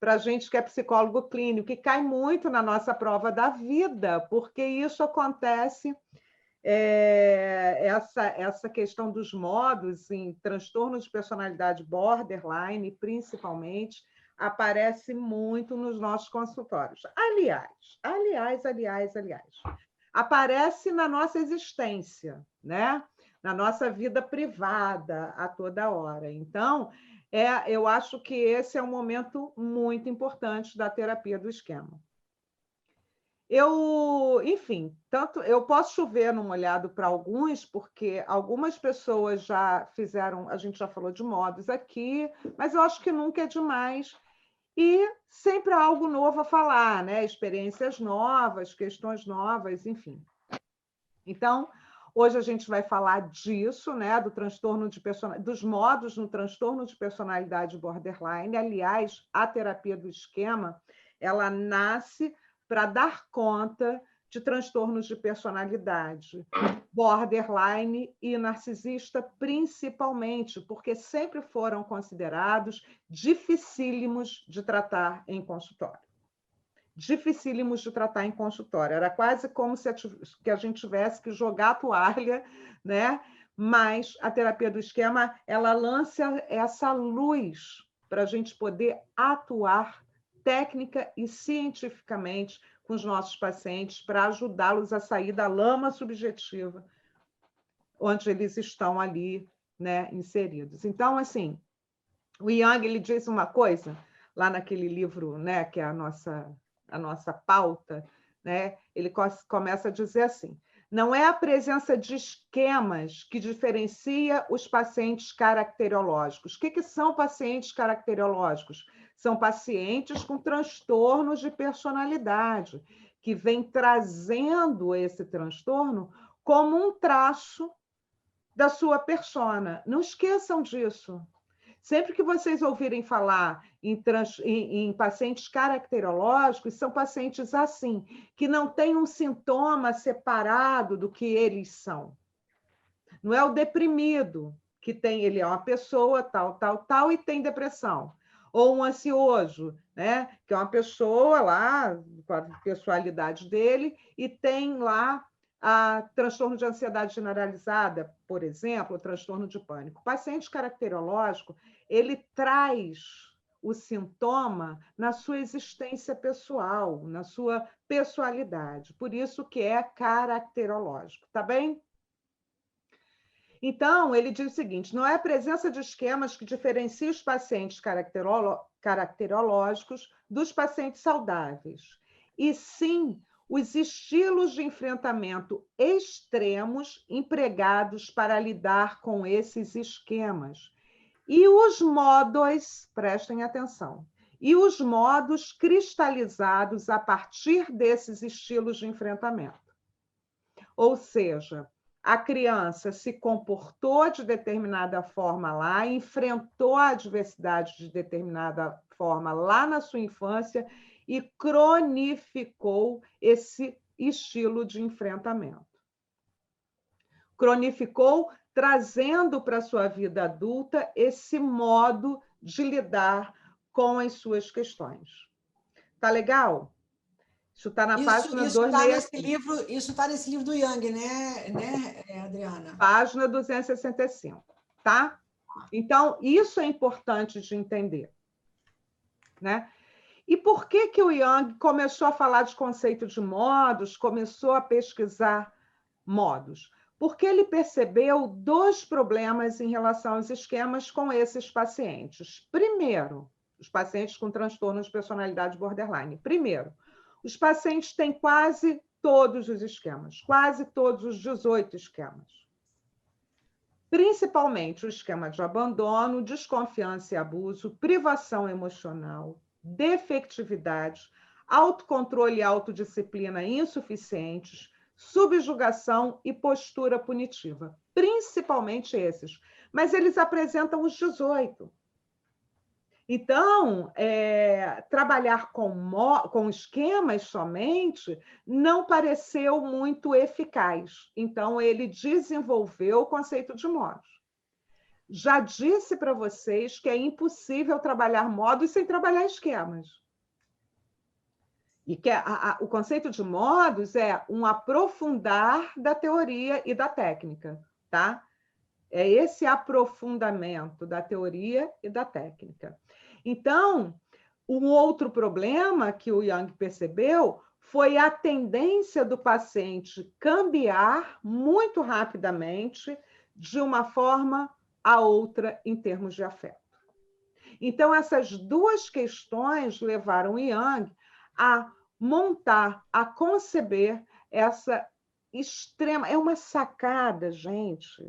para a gente que é psicólogo clínico, que cai muito na nossa prova da vida, porque isso acontece, essa questão dos modos em transtornos de personalidade borderline, principalmente, aparece muito nos nossos consultórios. Aliás, aparece na nossa existência, né? Na nossa vida privada a toda hora. Então, eu acho que esse é um momento muito importante da terapia do esquema. Enfim, tanto eu posso chover no molhado para alguns, porque algumas pessoas já fizeram, a gente já falou de modos aqui, mas eu acho que nunca é demais. E sempre há algo novo a falar, né? Experiências novas, questões novas, enfim. Então, hoje a gente vai falar disso, né? Do transtorno de dos modos no transtorno de personalidade borderline. Aliás, a terapia do esquema, ela nasce para dar conta de transtornos de personalidade borderline e narcisista, principalmente, porque sempre foram considerados dificílimos de tratar em consultório. Dificílimos de tratar em consultório. Era quase como se a gente tivesse que jogar a toalha, né? Mas a terapia do esquema, ela lança essa luz para a gente poder atuar técnica e cientificamente com os nossos pacientes para ajudá-los a sair da lama subjetiva onde eles estão ali, né, inseridos. Então, assim, o Jung, ele diz uma coisa lá naquele livro, né, que é a nossa pauta, né? Ele começa a dizer assim: não é a presença de esquemas que diferencia os pacientes caracterológicos. O que são pacientes caracterológicos? São pacientes com transtornos de personalidade, que vêm trazendo esse transtorno como um traço da sua persona. Não esqueçam disso. Sempre que vocês ouvirem falar em pacientes caracterológicos, são pacientes assim, que não têm um sintoma separado do que eles são. Não é o deprimido que tem, ele é uma pessoa tal, e tem depressão. Ou um ansioso, né? Que é uma pessoa lá, com a pessoalidade dele, e tem lá a transtorno de ansiedade generalizada, por exemplo, o transtorno de pânico. O paciente caracterológico, ele traz o sintoma na sua existência pessoal, na sua pessoalidade. Por isso que é caracterológico, tá bem? Então, ele diz o seguinte: não é a presença de esquemas que diferencia os pacientes caracterológicos dos pacientes saudáveis, e sim os estilos de enfrentamento extremos empregados para lidar com esses esquemas. E os modos, prestem atenção, e os modos cristalizados a partir desses estilos de enfrentamento. Ou seja, a criança se comportou de determinada forma lá, enfrentou a adversidade de determinada forma lá na sua infância e cronificou esse estilo de enfrentamento. Cronificou, trazendo para a sua vida adulta esse modo de lidar com as suas questões. Tá legal? Isso está na página 265. Isso está nesse livro do Jung, Adriana? Página 265, tá? Então, isso é importante de entender, né? E por que o Jung começou a falar de conceito de modos, começou a pesquisar modos? Porque ele percebeu dois problemas em relação aos esquemas com esses pacientes. Primeiro, os pacientes com transtorno de personalidade borderline. Primeiro, os pacientes têm quase todos os esquemas, quase todos os 18 esquemas. Principalmente o esquema de abandono, desconfiança e abuso, privação emocional, defectividade, autocontrole e autodisciplina insuficientes, subjugação e postura punitiva. Principalmente esses. Mas eles apresentam os 18. Então, trabalhar com esquemas somente não pareceu muito eficaz. Então, ele desenvolveu o conceito de modos. já disse para vocês que é impossível trabalhar modos sem trabalhar esquemas. E que o conceito de modos é um aprofundar da teoria e da técnica, tá? É esse aprofundamento da teoria e da técnica. Então, um outro problema que o Jung percebeu foi a tendência do paciente cambiar muito rapidamente de uma forma a outra em termos de afeto. Então, essas duas questões levaram Jung a montar, a conceber essa extrema... É uma sacada, gente.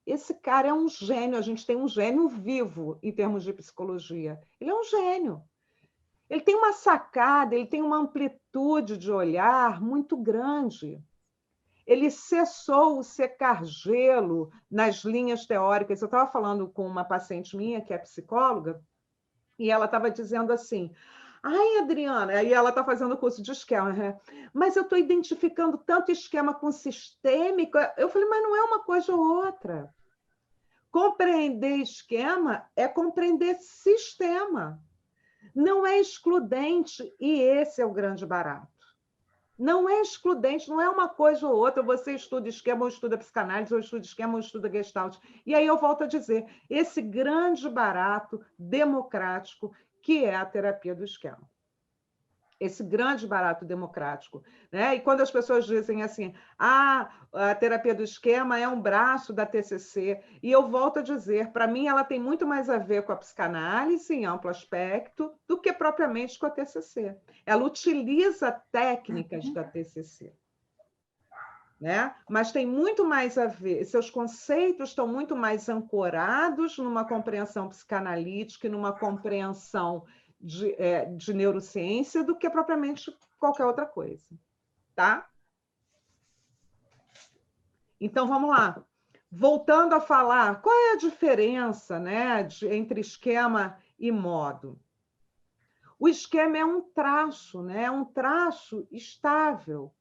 Esse cara é um gênio, a gente tem um gênio vivo em termos de psicologia. Ele é um gênio. Ele tem uma sacada, ele tem uma amplitude de olhar muito grande. Ele cessou o secar gelo nas linhas teóricas. Eu estava falando com uma paciente minha, que é psicóloga, e ela estava dizendo assim: ai, Adriana, aí ela está fazendo o curso de esquema, né? Mas eu estou identificando tanto esquema com sistêmico. Eu falei, mas não é uma coisa ou outra. Compreender esquema é compreender sistema. Não é excludente, e esse é o grande barato. Não é excludente, não é uma coisa ou outra, você estuda esquema, ou estuda psicanálise, ou estuda esquema, ou estuda gestalt. E aí eu volto a dizer, esse grande barato democrático que é a terapia do esquema. Esse grande barato democrático, né? E quando as pessoas dizem assim, a terapia do esquema é um braço da TCC, e eu volto a dizer, para mim ela tem muito mais a ver com a psicanálise em amplo aspecto do que propriamente com a TCC. Ela utiliza técnicas da TCC, né? Mas tem muito mais a ver, seus conceitos estão muito mais ancorados numa compreensão psicanalítica e numa compreensão de neurociência do que propriamente qualquer outra coisa, tá? Então, vamos lá. Voltando a falar, qual é a diferença, né, entre esquema e modo? O esquema é um traço, né? É um traço estável.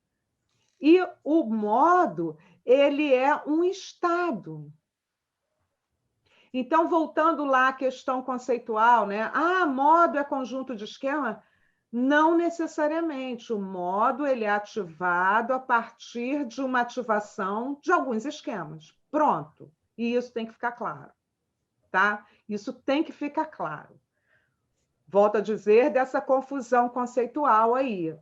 E o modo, ele é um estado. Então, voltando lá à questão conceitual, né? Ah, modo é conjunto de esquema? Não necessariamente. O modo ele é ativado a partir de uma ativação de alguns esquemas. Pronto. E isso tem que ficar claro, tá? Isso tem que ficar claro. Volto a dizer dessa confusão conceitual aí,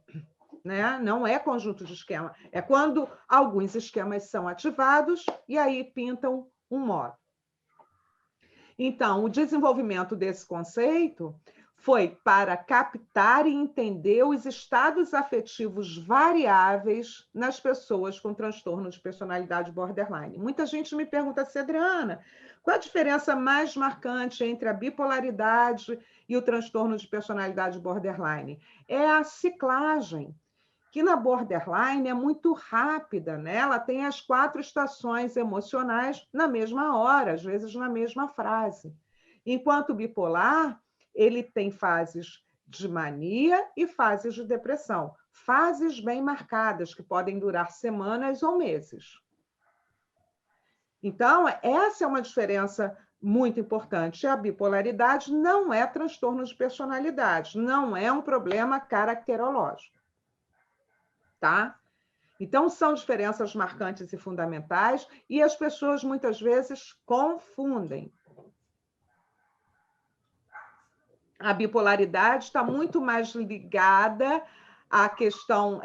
né? Não é conjunto de esquema. É quando alguns esquemas são ativados e aí pintam um modo. Então, o desenvolvimento desse conceito foi para captar e entender os estados afetivos variáveis nas pessoas com transtorno de personalidade borderline. Muita gente me pergunta assim, Adriana, qual a diferença mais marcante entre a bipolaridade e o transtorno de personalidade borderline? É a ciclagem, que na borderline é muito rápida, né? Ela tem as 4 estações emocionais na mesma hora, às vezes na mesma frase. Enquanto o bipolar, ele tem fases de mania e fases de depressão. Fases bem marcadas, que podem durar semanas ou meses. Então, essa é uma diferença muito importante. A bipolaridade não é transtorno de personalidade, não é um problema caracterológico. Tá? Então, são diferenças marcantes e fundamentais, e as pessoas muitas vezes confundem. A bipolaridade está muito mais ligada à questão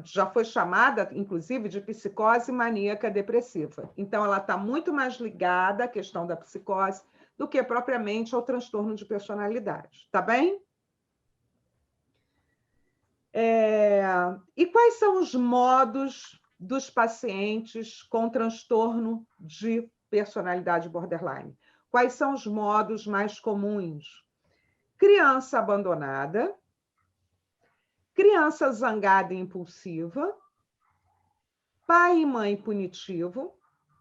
já foi chamada, inclusive, de psicose maníaca depressiva. Então, ela está muito mais ligada à questão da psicose do que propriamente ao transtorno de personalidade. Tá bem? E quais são os modos dos pacientes com transtorno de personalidade borderline? Quais são os modos mais comuns? Criança abandonada, criança zangada e impulsiva, pai e mãe punitivo,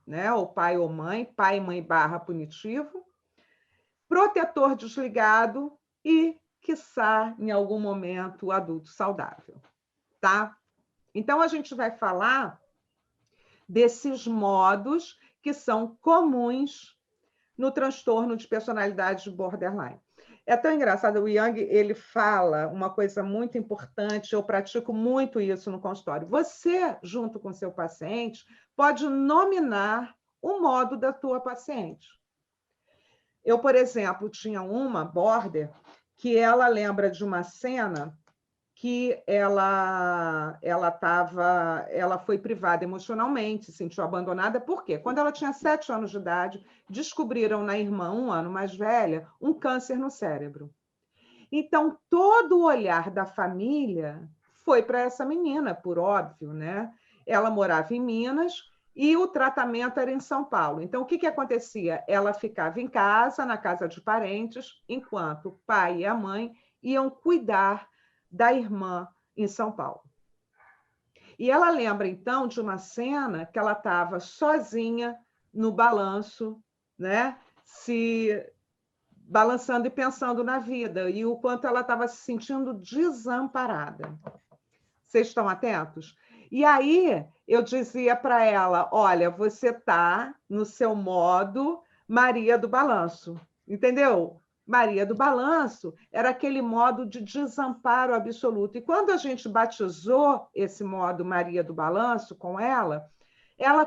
né? Ou pai ou mãe, pai e mãe / punitivo, protetor desligado e quiçá, em algum momento, o adulto saudável, tá? Então, a gente vai falar desses modos que são comuns no transtorno de personalidade borderline. É tão engraçado, o Jung, ele fala uma coisa muito importante, eu pratico muito isso no consultório. Você, junto com seu paciente, pode nominar o modo da tua paciente. Eu, por exemplo, tinha uma border que ela lembra de uma cena que ela foi privada emocionalmente, se sentiu abandonada. Por quê? Quando ela tinha 7 anos de idade, descobriram na irmã, 1 ano mais velha, um câncer no cérebro. Então, todo o olhar da família foi para essa menina, por óbvio, né? Ela morava em Minas e o tratamento era em São Paulo. Então, o que acontecia? Ela ficava em casa, na casa de parentes, enquanto o pai e a mãe iam cuidar da irmã em São Paulo. E ela lembra, então, de uma cena que ela estava sozinha no balanço, né? Se balançando e pensando na vida, e o quanto ela estava se sentindo desamparada. Vocês estão atentos? E aí eu dizia para ela: olha, você está no seu modo Maria do Balanço, entendeu? Maria do Balanço era aquele modo de desamparo absoluto. E quando a gente batizou esse modo Maria do Balanço com ela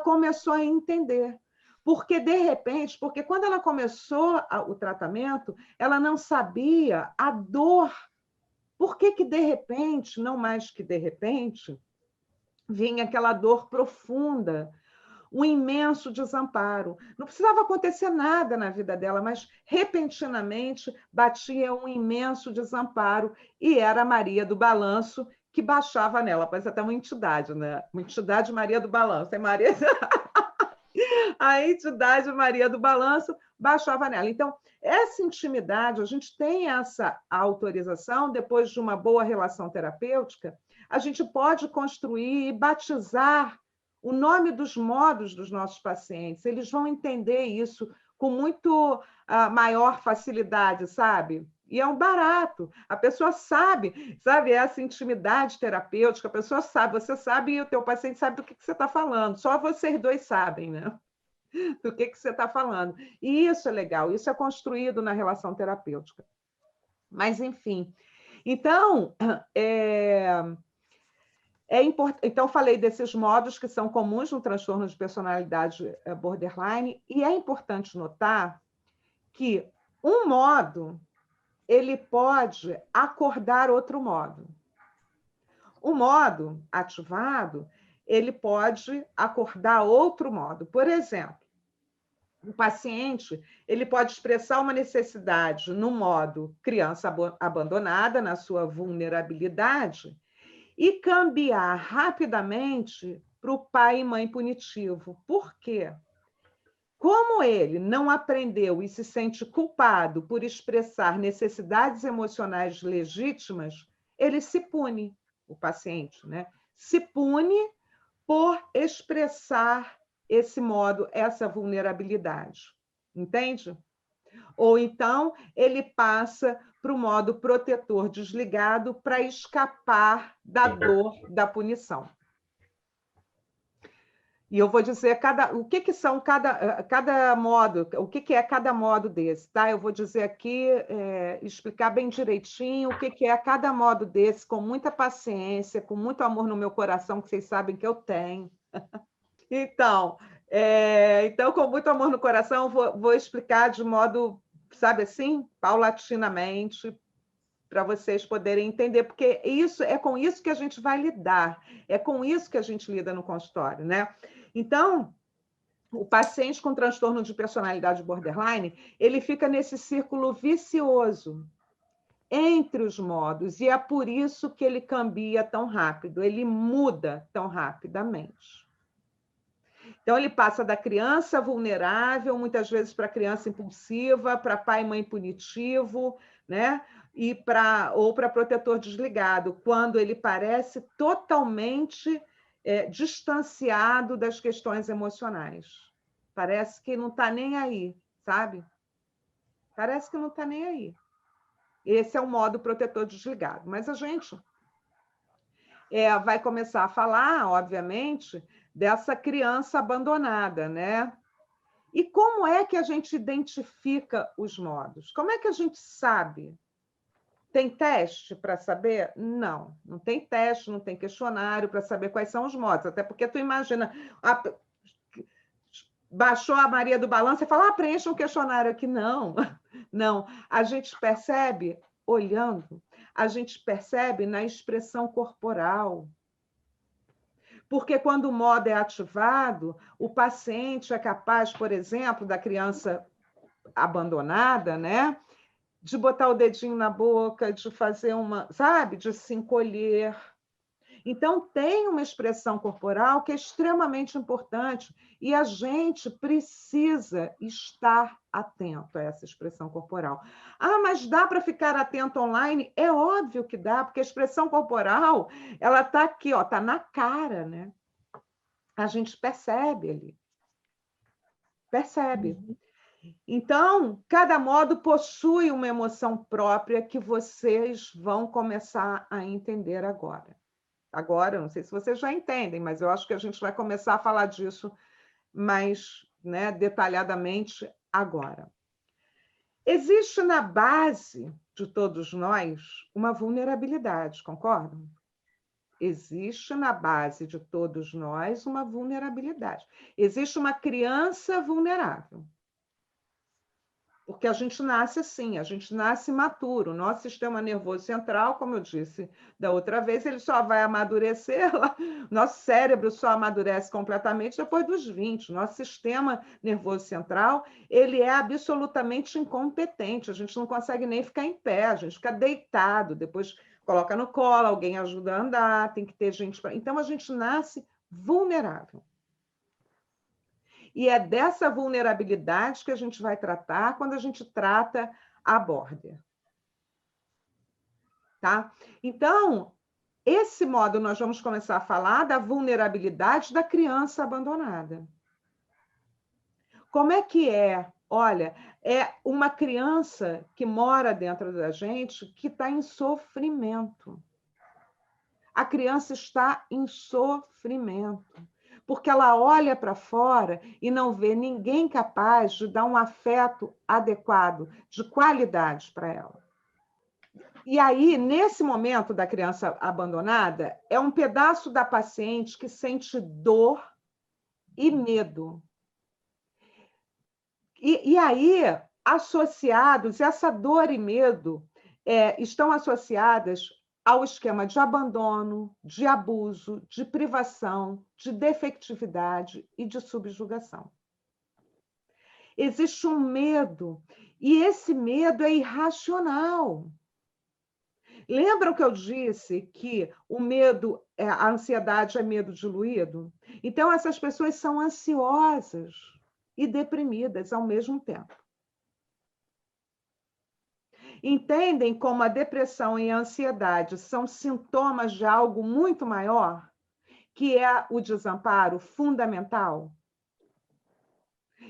começou a entender. Porque, de repente, porque quando ela começou o tratamento, ela não sabia a dor. Por que, de repente, não mais que de repente, vinha aquela dor profunda, um imenso desamparo. Não precisava acontecer nada na vida dela, mas repentinamente batia um imenso desamparo e era a Maria do Balanço que baixava nela. Parece até uma entidade, né? Uma entidade Maria do Balanço. É Maria... A entidade Maria do Balanço baixava nela. Então, essa intimidade, a gente tem essa autorização, depois de uma boa relação terapêutica, a gente pode construir e batizar o nome dos modos dos nossos pacientes. Eles vão entender isso com muito maior facilidade, sabe? E é um barato. A pessoa sabe, essa intimidade terapêutica, a pessoa sabe, você sabe e o teu paciente sabe do que você está falando. Só vocês dois sabem, né? Do que você está falando. E isso é legal, isso é construído na relação terapêutica. Mas, enfim. Então, então, falei desses modos que são comuns no transtorno de personalidade borderline, e é importante notar que um modo ele pode acordar outro modo. O modo ativado ele pode acordar outro modo. Por exemplo, o paciente ele pode expressar uma necessidade no modo criança abandonada, na sua vulnerabilidade, e cambiar rapidamente para o pai e mãe punitivo. Por quê? Como ele não aprendeu e se sente culpado por expressar necessidades emocionais legítimas, ele se pune, o paciente, né? Se pune por expressar esse modo, essa vulnerabilidade. Entende? Ou então ele passa para o modo protetor desligado para escapar da dor da punição. E eu vou dizer o que são cada modo, o que é cada modo desse, tá? Eu vou dizer aqui, explicar bem direitinho o que é cada modo desse, com muita paciência, com muito amor no meu coração, que vocês sabem que eu tenho. Então, com muito amor no coração, vou explicar de modo, sabe assim, paulatinamente, para vocês poderem entender, porque é com isso que a gente vai lidar, é com isso que a gente lida no consultório, né? Então, o paciente com transtorno de personalidade borderline, ele fica nesse círculo vicioso entre os modos, e é por isso que ele cambia tão rápido, ele muda tão rapidamente. Então, ele passa da criança vulnerável, muitas vezes para criança impulsiva, para pai e mãe punitivo, né? Ou para protetor desligado, quando ele parece totalmente distanciado das questões emocionais. Parece que não está nem aí, sabe? Parece que não está nem aí. Esse é o modo protetor desligado. Mas a gente vai começar a falar, obviamente, dessa criança abandonada, né? E como é que a gente identifica os modos? Como é que a gente sabe? Tem teste para saber? Não, não tem teste, não tem questionário para saber quais são os modos. Até porque tu imagina, baixou a Maria do Balanço e fala, preencha um questionário aqui. Não, não. A gente percebe olhando, a gente percebe na expressão corporal. Porque quando o modo é ativado, o paciente é capaz, por exemplo, da criança abandonada, né? De botar o dedinho na boca, de fazer sabe? De se encolher. Então, tem uma expressão corporal que é extremamente importante e a gente precisa estar atento a essa expressão corporal. Mas dá para ficar atento online? É óbvio que dá, porque a expressão corporal, ela está aqui, está na cara, né? A gente percebe ali. Percebe. Então, cada modo possui uma emoção própria que vocês vão começar a entender agora. Agora, não sei se vocês já entendem, mas eu acho que a gente vai começar a falar disso mais, né, detalhadamente agora. Existe na base de todos nós uma vulnerabilidade, concordam? Existe na base de todos nós uma vulnerabilidade. Existe uma criança vulnerável. Porque a gente nasce assim, a gente nasce maturo. O nosso sistema nervoso central, como eu disse da outra vez, ele só vai amadurecer, nosso cérebro só amadurece completamente depois dos 20. Nosso sistema nervoso central, ele é absolutamente incompetente, a gente não consegue nem ficar em pé, a gente fica deitado, depois coloca no colo, alguém ajuda a andar, tem que ter gente para... Então, a gente nasce vulnerável. E é dessa vulnerabilidade que a gente vai tratar quando a gente trata a border. Tá? Então, esse modo nós vamos começar a falar da vulnerabilidade da criança abandonada. Como é que é? Olha, é uma criança que mora dentro da gente que está em sofrimento. A criança está em sofrimento. Porque ela olha para fora e não vê ninguém capaz de dar um afeto adequado, de qualidade para ela. E aí, nesse momento da criança abandonada, é um pedaço da paciente que sente dor e medo. E aí, associados, essa dor e medo estão associadas ao esquema de abandono, de abuso, de privação, de defectividade e de subjugação. Existe um medo, e esse medo é irracional. Lembram que eu disse que o medo, a ansiedade é medo diluído? Então, essas pessoas são ansiosas e deprimidas ao mesmo tempo. Entendem como a depressão e a ansiedade são sintomas de algo muito maior, que é o desamparo fundamental?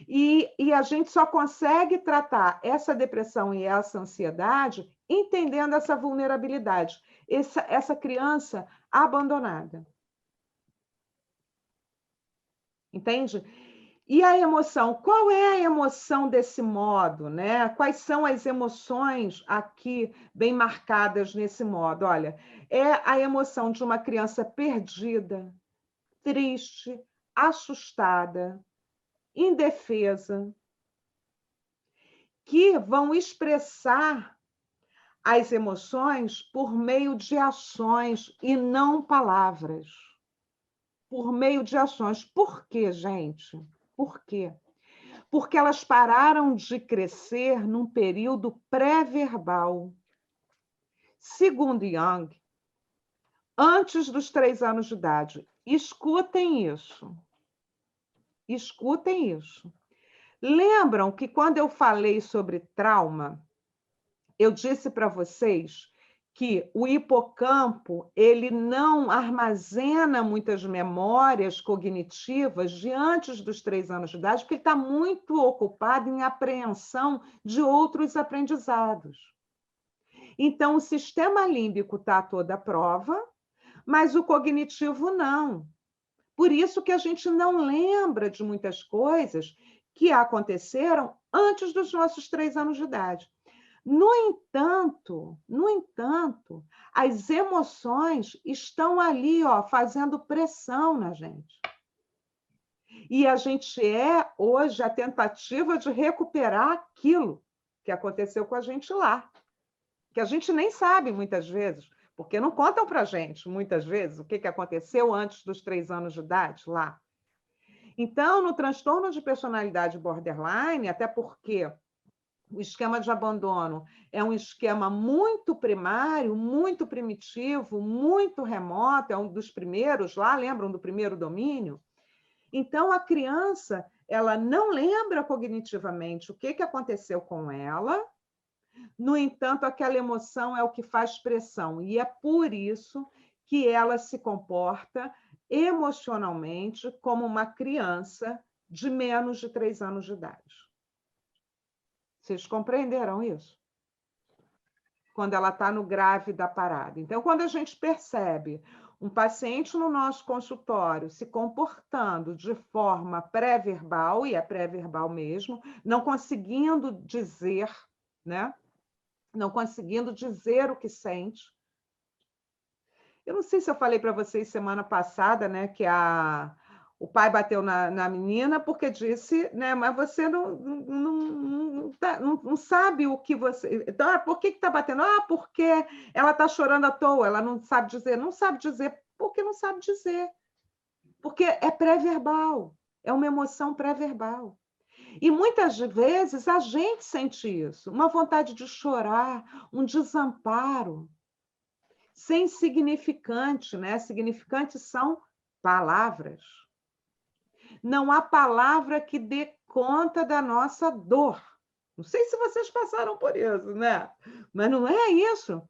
E a gente só consegue tratar essa depressão e essa ansiedade entendendo essa vulnerabilidade, essa criança abandonada. Entende? E a emoção? Qual é a emoção desse modo, né? Quais são as emoções aqui bem marcadas nesse modo? Olha, é a emoção de uma criança perdida, triste, assustada, indefesa, que vão expressar as emoções por meio de ações e não palavras. Por meio de ações. Por quê, gente? Por quê? Porque elas pararam de crescer num período pré-verbal. Segundo Jung, antes dos 3 anos de idade. Escutem isso. Escutem isso. Lembram que quando eu falei sobre trauma, eu disse para vocês que o hipocampo ele não armazena muitas memórias cognitivas de antes dos 3 anos de idade, porque ele está muito ocupado em apreensão de outros aprendizados. Então, o sistema límbico está a toda prova, mas o cognitivo não. Por isso que a gente não lembra de muitas coisas que aconteceram antes dos nossos 3 anos de idade. No entanto, as emoções estão ali, ó, fazendo pressão na gente. E a gente hoje, a tentativa de recuperar aquilo que aconteceu com a gente lá, que a gente nem sabe muitas vezes, porque não contam para a gente, muitas vezes, o que aconteceu antes dos 3 anos de idade lá. Então, no transtorno de personalidade borderline, até porque o esquema de abandono é um esquema muito primário, muito primitivo, muito remoto, é um dos primeiros lá, lembram do primeiro domínio? Então, a criança, ela não lembra cognitivamente o que aconteceu com ela, no entanto, aquela emoção é o que faz pressão, e é por isso que ela se comporta emocionalmente como uma criança de menos de 3 anos de idade. Vocês compreenderam isso? Quando ela está no grave da parada. Então, quando a gente percebe um paciente no nosso consultório se comportando de forma pré-verbal, e é pré-verbal mesmo, não conseguindo dizer, né? Não conseguindo dizer o que sente. Eu não sei se eu falei para vocês semana passada, né, que o pai bateu na menina porque disse, né, mas você não sabe o que você... Então, por que está batendo? Porque ela está chorando à toa, ela não sabe dizer. Não sabe dizer porque não sabe dizer. Porque é pré-verbal, é uma emoção pré-verbal. E muitas vezes a gente sente isso, uma vontade de chorar, um desamparo, sem significante, né? Significantes são palavras. Não há palavra que dê conta da nossa dor. Não sei se vocês passaram por isso, né? Mas não é isso.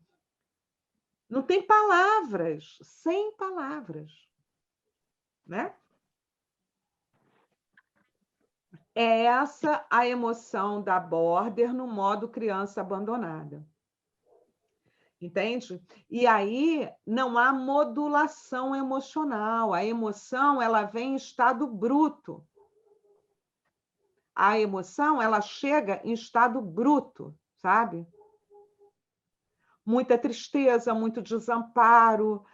Não tem palavras, sem palavras, né? É essa a emoção da border no modo criança abandonada. Entende? E aí não há modulação emocional. A emoção, ela vem em estado bruto. A emoção, ela chega em estado bruto, sabe? Muita tristeza, muito desamparo.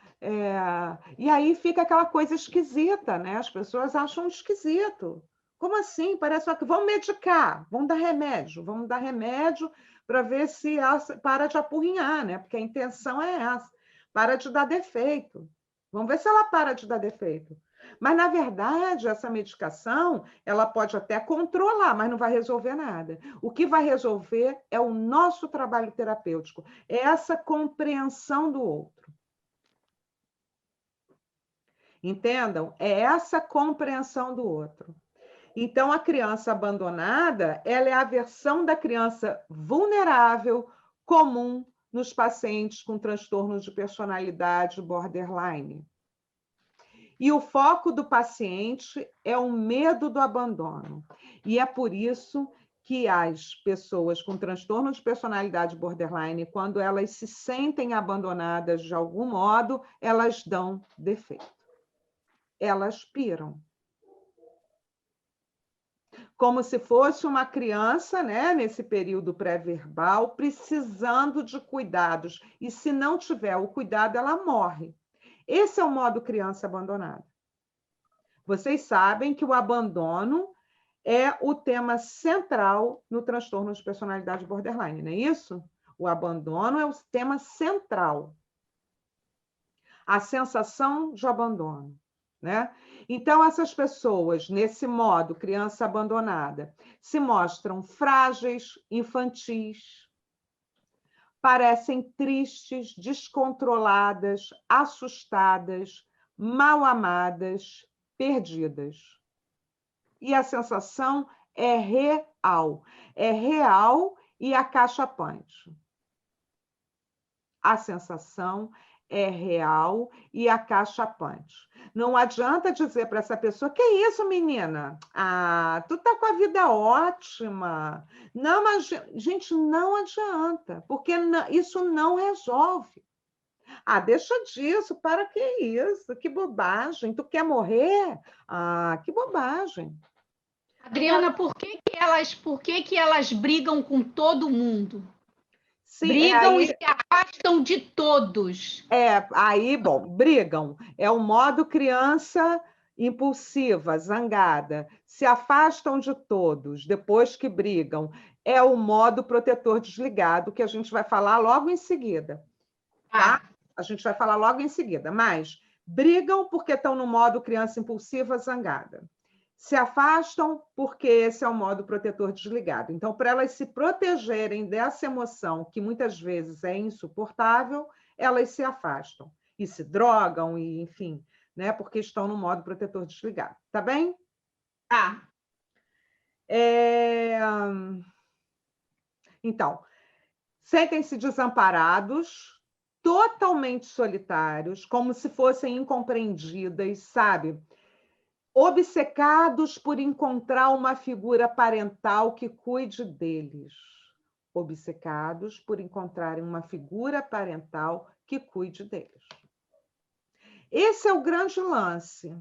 E aí fica aquela coisa esquisita, né? As pessoas acham esquisito. Como assim? Parece que vamos medicar, vamos dar remédio para ver se para de apurrinhar, né? Porque a intenção é essa, para de dar defeito. Vamos ver se ela para de dar defeito. Mas, na verdade, essa medicação, ela pode até controlar, mas não vai resolver nada. O que vai resolver é o nosso trabalho terapêutico, é essa compreensão do outro. Entendam? É essa compreensão do outro. Então, a criança abandonada, ela é a versão da criança vulnerável, comum nos pacientes com transtornos de personalidade borderline. E o foco do paciente é o medo do abandono. E é por isso que as pessoas com transtorno de personalidade borderline, quando elas se sentem abandonadas de algum modo, elas dão defeito. Elas piram. Como se fosse uma criança, né, nesse período pré-verbal, precisando de cuidados. E se não tiver o cuidado, ela morre. Esse é o modo criança abandonada. Vocês sabem que o abandono é o tema central no transtorno de personalidade borderline, não é isso? O abandono é o tema central. A sensação de abandono, né? Então, essas pessoas, nesse modo, criança abandonada, se mostram frágeis, infantis, parecem tristes, descontroladas, assustadas, mal amadas, perdidas. E a sensação é real. É real e acachapante. A sensação é real e acachapante. Não adianta dizer para essa pessoa, que isso, menina? Tu tá com a vida ótima. Não, mas, gente, não adianta, porque isso não resolve. Deixa disso, para que isso? Que bobagem. Tu quer morrer? Que bobagem. Adriana, por que que elas brigam com todo mundo? Sim, Brigam e se afastam de todos. Aí, bom, brigam. É o modo criança impulsiva, zangada. Se afastam de todos depois que brigam. É o modo protetor desligado, que a gente vai falar logo em seguida. Tá? A gente vai falar logo em seguida. Mas brigam porque estão no modo criança impulsiva, zangada. Se afastam porque esse é o modo protetor desligado. Então, para elas se protegerem dessa emoção, que muitas vezes é insuportável, elas se afastam e se drogam, e enfim, né? Porque estão no modo protetor desligado. Tá bem? Tá. Então, sentem-se desamparados, totalmente solitários, como se fossem incompreendidas, sabe? Obcecados por encontrar uma figura parental que cuide deles. Obcecados por encontrarem uma figura parental que cuide deles. Esse é o grande lance,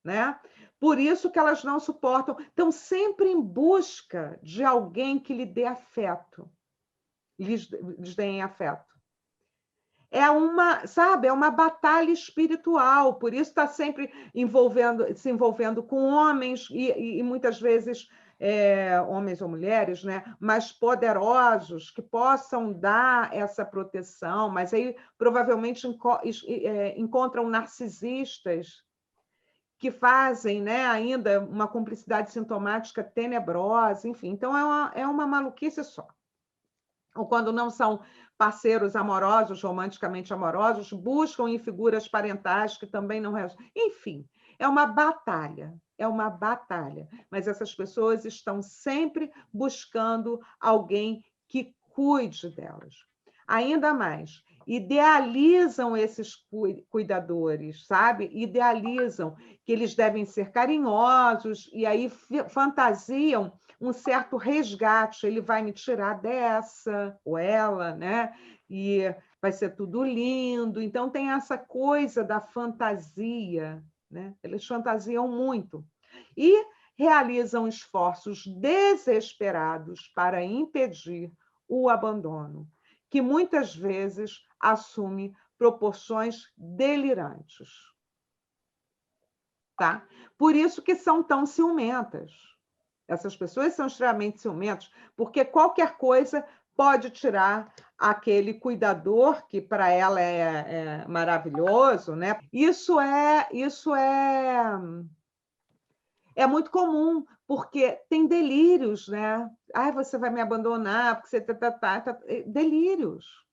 né? Por isso que elas não suportam, estão sempre em busca de alguém que lhe dê afeto, lhes deem afeto. É uma batalha espiritual, por isso está sempre se envolvendo com homens e muitas vezes homens ou mulheres, né, mais poderosos que possam dar essa proteção, mas aí provavelmente encontram narcisistas que fazem, né, ainda uma cumplicidade sintomática tenebrosa, enfim, então é uma maluquice só. Ou quando não são parceiros amorosos, romanticamente amorosos, buscam em figuras parentais que também não resolvem. Enfim, é uma batalha, mas essas pessoas estão sempre buscando alguém que cuide delas. Ainda mais, idealizam esses cuidadores, sabe? Idealizam que eles devem ser carinhosos e aí fantasiam um certo resgate, ele vai me tirar dessa, ou ela, né? E vai ser tudo lindo. Então, tem essa coisa da fantasia, né? Eles fantasiam muito. E realizam esforços desesperados para impedir o abandono, que muitas vezes assume proporções delirantes. Tá? Por isso que são tão ciumentas. Essas pessoas são extremamente ciumentas, porque qualquer coisa pode tirar aquele cuidador que para ela é maravilhoso, né? Isso é muito comum, porque tem delírios, né? Ai, você vai me abandonar, porque você delírios.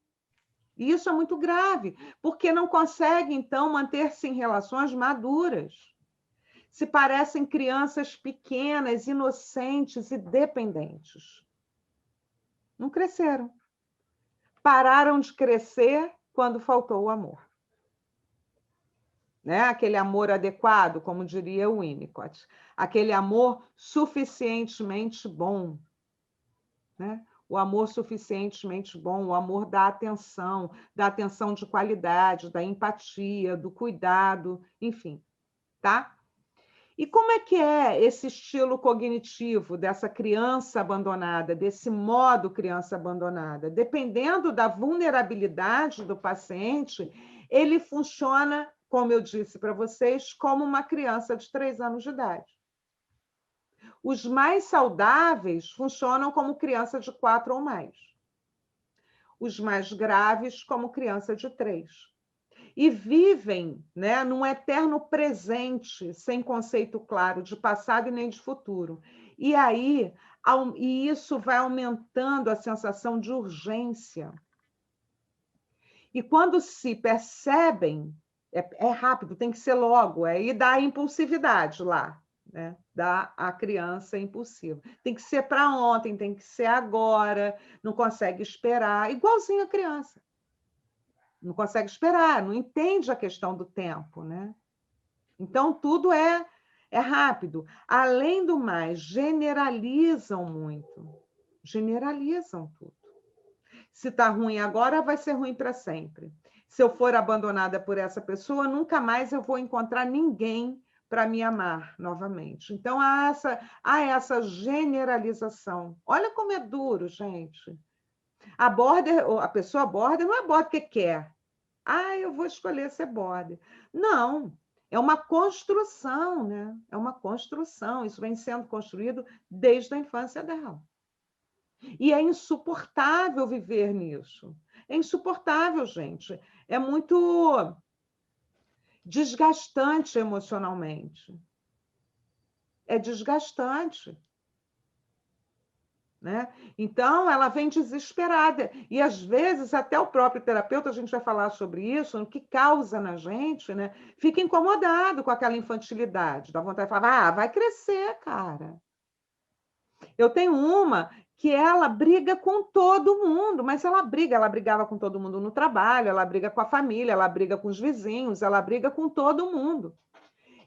E isso é muito grave, porque não consegue, então, manter-se em relações maduras. Se parecem crianças pequenas, inocentes e dependentes. Não cresceram. Pararam de crescer quando faltou o amor. Né? Aquele amor adequado, como diria o Winnicott. Aquele amor suficientemente bom. Né? O amor suficientemente bom, o amor da atenção de qualidade, da empatia, do cuidado, enfim. Tá? E como é esse estilo cognitivo dessa criança abandonada, desse modo criança abandonada? Dependendo da vulnerabilidade do paciente, ele funciona, como eu disse para vocês, como uma criança de 3 anos de idade. Os mais saudáveis funcionam como criança de 4 ou mais. Os mais graves, como criança de 3. E vivem, né, num eterno presente, sem conceito claro de passado e nem de futuro. E aí, e isso vai aumentando a sensação de urgência. E quando se percebem, é rápido, tem que ser logo, aí dá a impulsividade lá, né? Dá a criança impulsiva. Tem que ser para ontem, tem que ser agora, não consegue esperar, igualzinho a criança. Não consegue esperar, não entende a questão do tempo, né? Então, tudo é rápido. Além do mais, generalizam muito. Generalizam tudo. Se está ruim agora, vai ser ruim para sempre. Se eu for abandonada por essa pessoa, nunca mais eu vou encontrar ninguém para me amar novamente. Então, há essa generalização. Olha como é duro, gente. A pessoa border não é border porque quer. Eu vou escolher ser border. Não, é uma construção, né? É uma construção. Isso vem sendo construído desde a infância dela. E é insuportável viver nisso. É insuportável, gente. É muito desgastante emocionalmente. É desgastante. Né? Então, ela vem desesperada. E, às vezes, até o próprio terapeuta, a gente vai falar sobre isso, o que causa na gente, né? Fica incomodado com aquela infantilidade, dá vontade de falar, vai crescer, cara. Eu tenho uma que ela briga com todo mundo, mas ela brigava com todo mundo no trabalho, ela briga com a família, ela briga com os vizinhos, ela briga com todo mundo.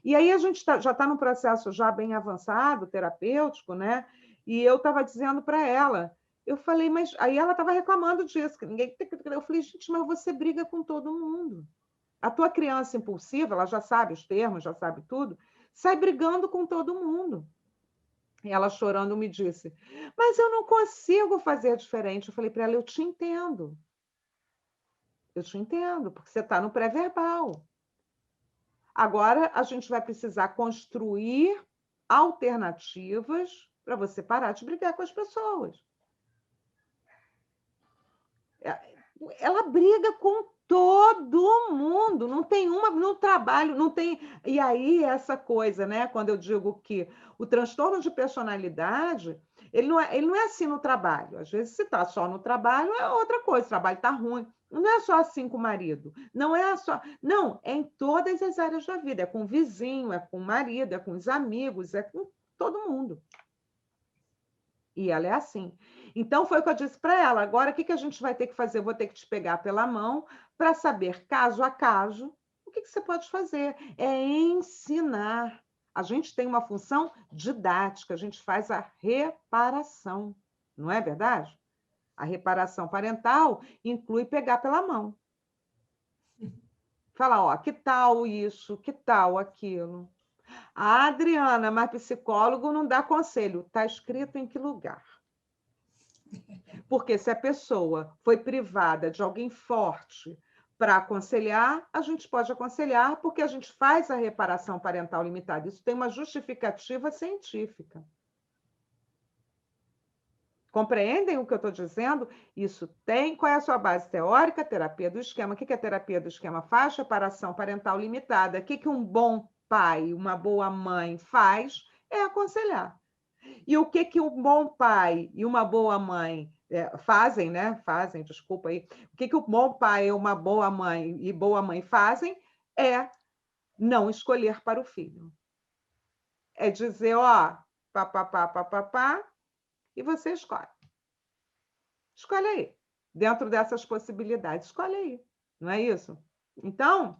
E aí a gente já está num processo já bem avançado, terapêutico, né? E eu estava dizendo para ela, eu falei, mas aí ela estava reclamando disso, que ninguém. Eu falei, gente, mas você briga com todo mundo. A tua criança impulsiva, ela já sabe os termos, já sabe tudo, sai brigando com todo mundo. E ela chorando me disse, mas eu não consigo fazer diferente. Eu falei para ela, eu te entendo. Eu te entendo, porque você está no pré-verbal. Agora, a gente vai precisar construir alternativas para você parar de brigar com as pessoas. Ela briga com todo mundo, não tem uma no trabalho, não tem. E aí, essa coisa, né? Quando eu digo que o transtorno de personalidade, ele não é assim no trabalho. Às vezes, se está só no trabalho, é outra coisa, o trabalho está ruim. Não é só assim com o marido, não é só. Não, é em todas as áreas da vida, é com o vizinho, é com o marido, é com os amigos, é com todo mundo. E ela é assim. Então, foi o que eu disse para ela. Agora, o que a gente vai ter que fazer? Eu vou ter que te pegar pela mão para saber, caso a caso, o que você pode fazer. É ensinar. A gente tem uma função didática, a gente faz a reparação. Não é verdade? A reparação parental inclui pegar pela mão. Falar, que tal isso? Que tal aquilo? Adriana, mas psicólogo não dá conselho. Está escrito em que lugar? Porque se a pessoa foi privada de alguém forte para aconselhar, a gente pode aconselhar porque a gente faz a reparação parental limitada. Isso tem uma justificativa científica. Compreendem o que eu estou dizendo? Isso tem. Qual é a sua base teórica? Terapia do esquema. O que a terapia do esquema faz? Reparação parental limitada. O que um bom pai, uma boa mãe faz? É aconselhar. E o que um bom pai e uma boa mãe fazem, né? Fazem, desculpa aí. O que um bom pai, uma boa mãe e boa mãe fazem é não escolher para o filho. É dizer, papapá, e você escolhe. Escolhe aí. Dentro dessas possibilidades, escolhe aí. Não é isso? Então,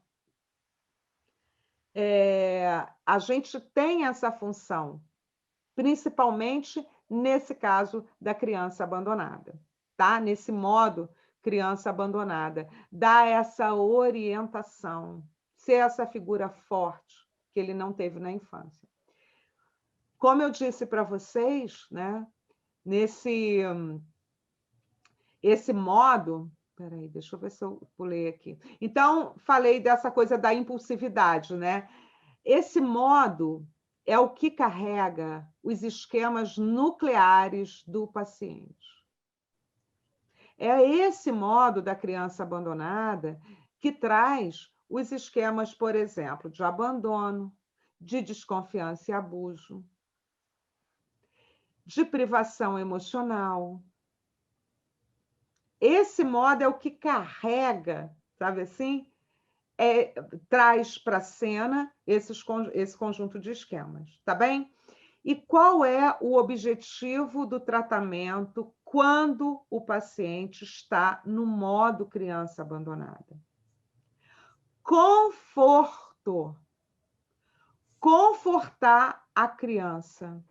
a gente tem essa função, principalmente nesse caso da criança abandonada, tá? Nesse modo, criança abandonada. Dá essa orientação, ser essa figura forte que ele não teve na infância. Como eu disse para vocês, né? Esse modo... Peraí, deixa eu ver se eu pulei aqui. Então, falei dessa coisa da impulsividade, né? Esse modo é o que carrega os esquemas nucleares do paciente. É esse modo da criança abandonada que traz os esquemas, por exemplo, de abandono, de desconfiança e abuso, de privação emocional. Esse modo é o que carrega, sabe assim? Traz para a cena esse conjunto de esquemas, tá bem? E qual é o objetivo do tratamento quando o paciente está no modo criança abandonada? Conforto. Confortar a criança.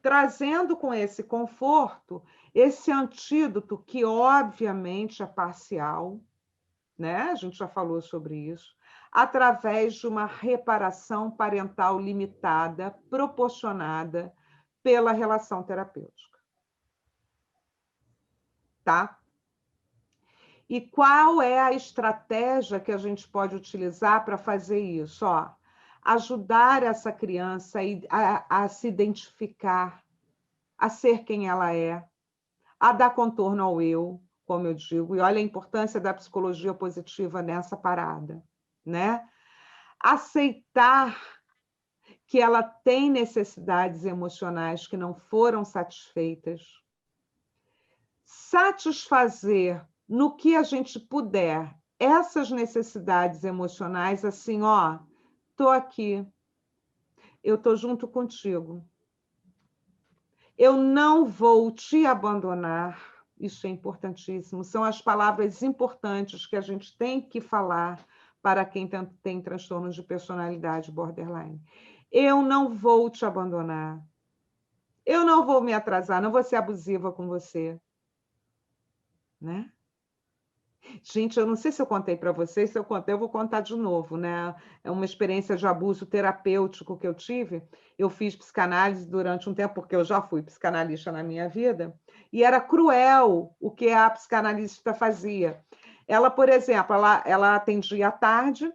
Trazendo com esse conforto esse antídoto que, obviamente, é parcial, né? A gente já falou sobre isso, através de uma reparação parental limitada, proporcionada pela relação terapêutica. Tá? E qual é a estratégia que a gente pode utilizar para fazer isso? Ó, ajudar essa criança a se identificar, a ser quem ela é, a dar contorno ao eu, como eu digo, e olha a importância da psicologia positiva nessa parada, né? Aceitar que ela tem necessidades emocionais que não foram satisfeitas, satisfazer no que a gente puder essas necessidades emocionais, assim, ó, tô aqui, eu tô junto contigo, eu não vou te abandonar. Isso é importantíssimo. São as palavras importantes que a gente tem que falar para quem tem transtornos de personalidade borderline. Eu não vou te abandonar. Eu não vou me atrasar, não vou ser abusiva com você. Né? Gente, eu não sei se eu contei para vocês, se eu contei, eu vou contar de novo, né? É uma experiência de abuso terapêutico que eu tive. Eu fiz psicanálise durante um tempo, porque eu já fui psicanalista na minha vida, e era cruel o que a psicanalista fazia. Ela, por exemplo, ela atendia à tarde,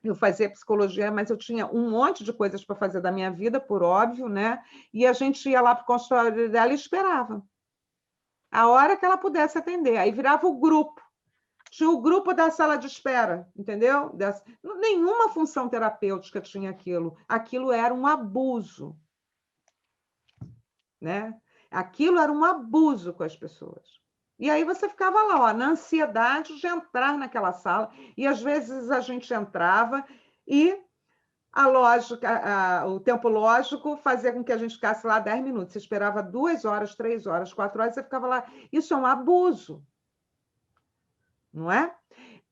eu fazia psicologia, mas eu tinha um monte de coisas para fazer da minha vida, por óbvio, né? E a gente ia lá para o consultório dela e esperava a hora que ela pudesse atender. Aí virava o grupo. Tinha o grupo da sala de espera, entendeu? Nenhuma função terapêutica tinha aquilo. Aquilo era um abuso. Né? Aquilo era um abuso com as pessoas. E aí você ficava lá, ó, na ansiedade de entrar naquela sala, e às vezes a gente entrava e a lógica, o tempo lógico fazia com que a gente ficasse lá 10 minutos. Você esperava 2 horas, 3 horas, 4 horas, você ficava lá. Isso é um abuso. Não é?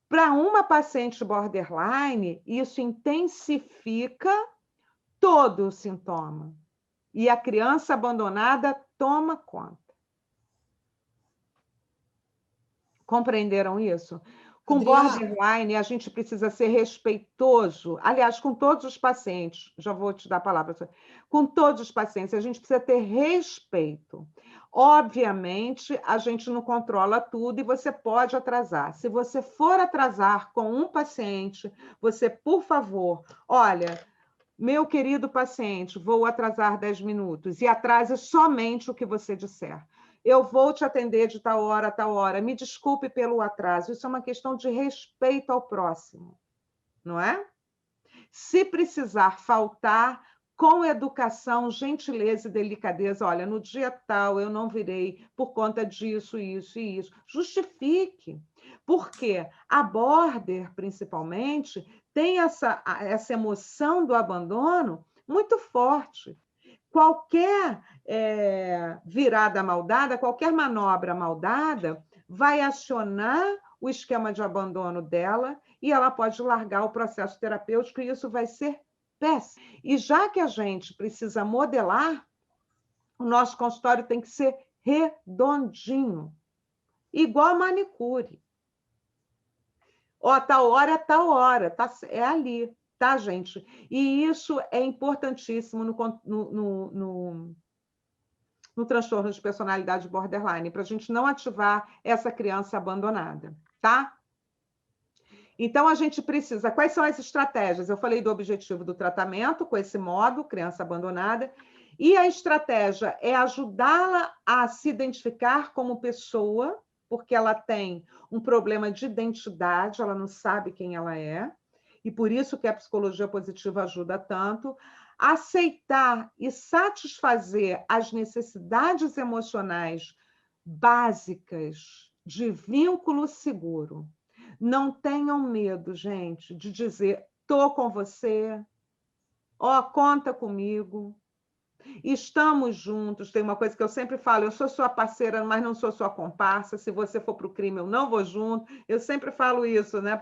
Para uma paciente borderline, isso intensifica todo o sintoma. E a criança abandonada toma conta. Compreenderam isso? Com borderline, a gente precisa ser respeitoso. Aliás, com todos os pacientes, já vou te dar a palavra. Com todos os pacientes, a gente precisa ter respeito. Obviamente, a gente não controla tudo e você pode atrasar. Se você for atrasar com um paciente, você, por favor, olha, meu querido paciente, vou atrasar 10 minutos e atrase somente o que você disser. Eu vou te atender de tal hora a tal hora. Me desculpe pelo atraso. Isso é uma questão de respeito ao próximo, não é? Se precisar faltar, com educação, gentileza e delicadeza, olha, no dia tal eu não virei por conta disso, isso e isso. Justifique. Porque a border, principalmente, tem essa emoção do abandono muito forte. Qualquer virada maldada, qualquer manobra maldada vai acionar o esquema de abandono dela e ela pode largar o processo terapêutico e isso vai ser péssimo. E já que a gente precisa modelar, o nosso consultório tem que ser redondinho, igual a manicure. Ó, tal hora, tá, é ali. Tá, gente? E isso é importantíssimo no transtorno de personalidade borderline, para a gente não ativar essa criança abandonada, tá? Então, a gente precisa... Quais são as estratégias? Eu falei do objetivo do tratamento, com esse modo, criança abandonada, e a estratégia é ajudá-la a se identificar como pessoa, porque ela tem um problema de identidade, ela não sabe quem ela é, e por isso que a psicologia positiva ajuda tanto, aceitar e satisfazer as necessidades emocionais básicas de vínculo seguro. Não tenham medo, gente, de dizer, estou com você, ó, conta comigo, estamos juntos. Tem uma coisa que eu sempre falo, eu sou sua parceira, mas não sou sua comparsa. Se você for para o crime, eu não vou junto. Eu sempre falo isso, né?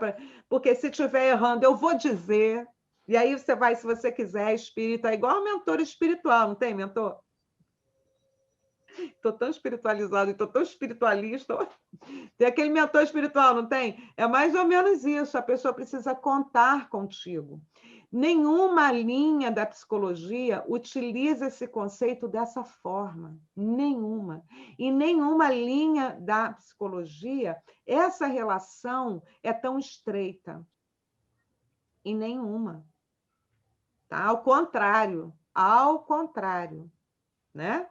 Porque se estiver errando, eu vou dizer. E aí você vai, se você quiser, espírita, é igual um mentor espiritual, não tem mentor? Estou tão espiritualizado e estou tão espiritualista. Tem aquele mentor espiritual, não tem? É mais ou menos isso. A pessoa precisa contar contigo. Nenhuma linha da psicologia utiliza esse conceito dessa forma. Nenhuma. E nenhuma linha da psicologia, essa relação é tão estreita. E nenhuma. Tá? Ao contrário. Ao contrário. Né?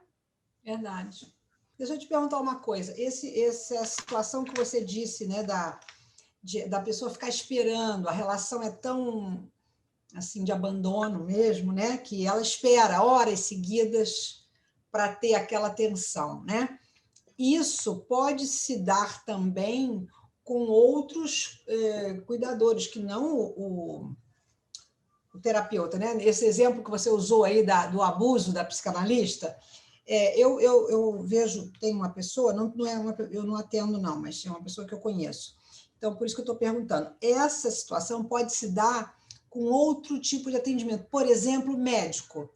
Verdade. Deixa eu te perguntar uma coisa. Essa situação que você disse, né, da pessoa ficar esperando, a relação é tão assim de abandono mesmo, né, que ela espera horas seguidas para ter aquela tensão, né? Isso pode se dar também com outros cuidadores, que não o terapeuta, né? Esse exemplo que você usou aí do abuso da psicanalista, eu vejo, tem uma pessoa, eu não atendo não, mas é uma pessoa que eu conheço. Então, por isso que eu estou perguntando. Essa situação pode se dar com outro tipo de atendimento. Por exemplo, médico,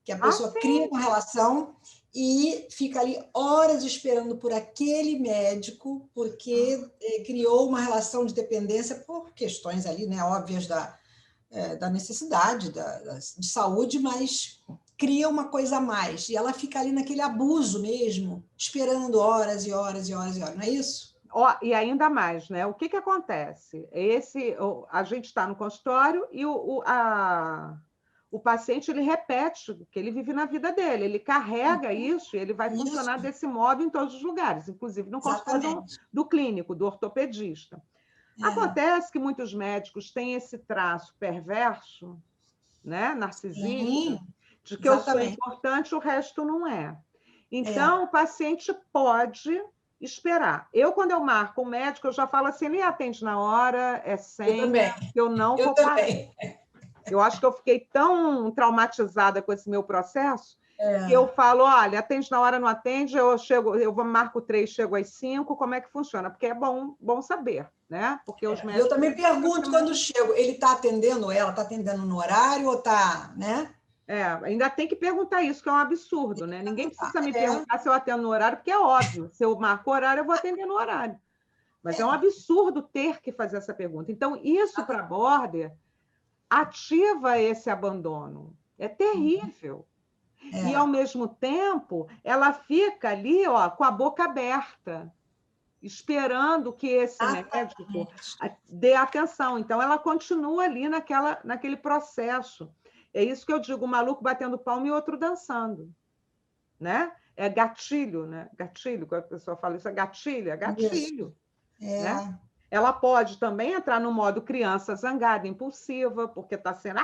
que a pessoa cria uma relação e fica ali horas esperando por aquele médico, porque criou uma relação de dependência por questões ali, né, óbvias da necessidade de saúde, mas cria uma coisa a mais. E ela fica ali naquele abuso mesmo, esperando horas e horas e horas e horas, não é isso? E ainda mais, né? O que acontece? A gente está no consultório e o paciente ele repete o que ele vive na vida dele, ele carrega isso e ele vai funcionar desse modo em todos os lugares, inclusive no consultório do clínico, do ortopedista. Acontece que muitos médicos têm esse traço perverso, né? Narcisista, de que eu sou importante, o resto não é. Então, o paciente pode esperar. Quando eu marco o médico, eu já falo assim, ele atende na hora, é senha, que eu não vou parar. Eu acho que eu fiquei tão traumatizada com esse meu processo, que eu falo, olha, atende na hora, não atende, eu marco 3, chego às 5, como é que funciona? Porque é bom saber, né? Porque os médicos... Eu também pergunto quando chego, ele está atendendo ela, está atendendo no horário ou está, né? Ainda tem que perguntar isso, que é um absurdo, né? Ninguém precisa me perguntar se eu atendo no horário, porque é óbvio, se eu marco o horário, eu vou atender no horário. Mas é um absurdo ter que fazer essa pergunta. Então, isso para a border ativa esse abandono. É terrível. E, ao mesmo tempo, ela fica ali, com a boca aberta, esperando que esse médico dê atenção. Então, ela continua ali naquele processo. É isso que eu digo, um maluco batendo palma e outro dançando. Né? É gatilho, né? Gatilho, quando a pessoa fala isso, é gatilho. Né? Ela pode também entrar no modo criança zangada, impulsiva, porque está sendo